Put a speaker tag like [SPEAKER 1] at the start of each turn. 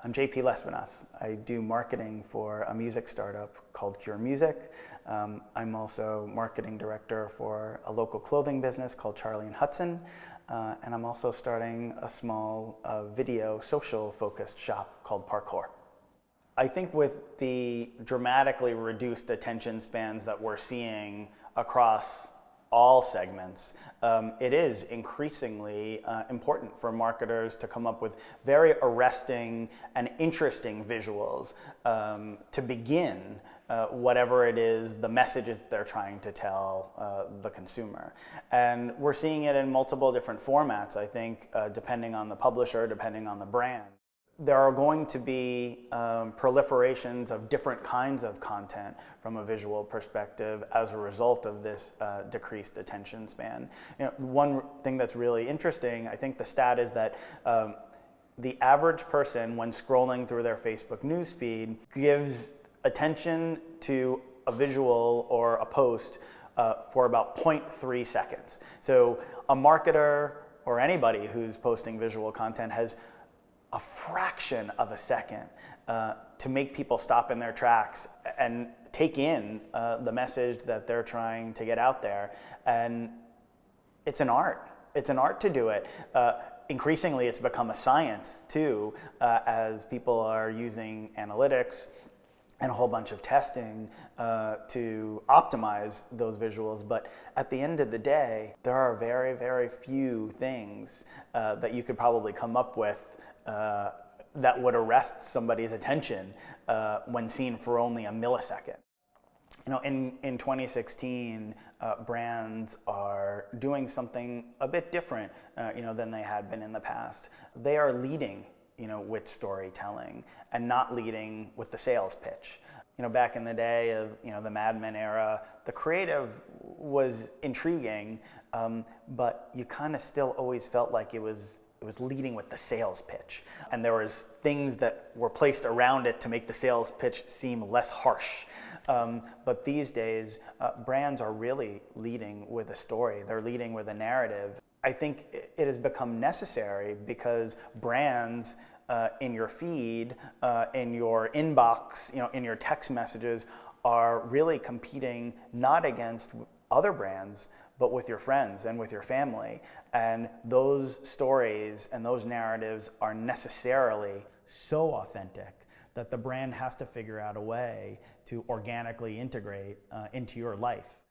[SPEAKER 1] I'm JP Lespinasse. I do marketing for a music startup called Cure Music. I'm also marketing director for a local clothing business called Charlie and Hudson. And I'm also starting a small video social focused shop called Parkour. I think with the dramatically reduced attention spans that we're seeing across all segments, it is increasingly important for marketers to come up with very arresting and interesting visuals to begin whatever it is, the messages they're trying to tell the consumer. And we're seeing it in multiple different formats, I think, depending on the publisher, depending on the brand. There are going to be proliferations of different kinds of content from a visual perspective as a result of this decreased attention span. One thing that's really interesting, I think the stat is that the average person, when scrolling through their Facebook newsfeed, gives attention to a visual or a post for about 0.3 seconds. So a marketer or anybody who's posting visual content has a fraction of a second to make people stop in their tracks and take in the message that they're trying to get out there. And it's an art. It's an art to do it. Increasingly, it's become a science too, as people are using analytics and a whole bunch of testing to optimize those visuals. But at the end of the day, there are very, very few things that you could probably come up with that would arrest somebody's attention when seen for only a millisecond. In 2016, brands are doing something a bit different, than they had been in the past. They are leading, with storytelling and not leading with the sales pitch. Back in the day of, the Mad Men era, the creative was intriguing, but you kind of still always felt like it was leading with the sales pitch. And there was things that were placed around it to make the sales pitch seem less harsh. But these days, brands are really leading with a story. They're leading with a narrative. I think it has become necessary because brands in your feed, in your inbox, in your text messages are really competing not against other brands, but with your friends and with your family. And those stories and those narratives are necessarily so authentic that the brand has to figure out a way to organically integrate into your life.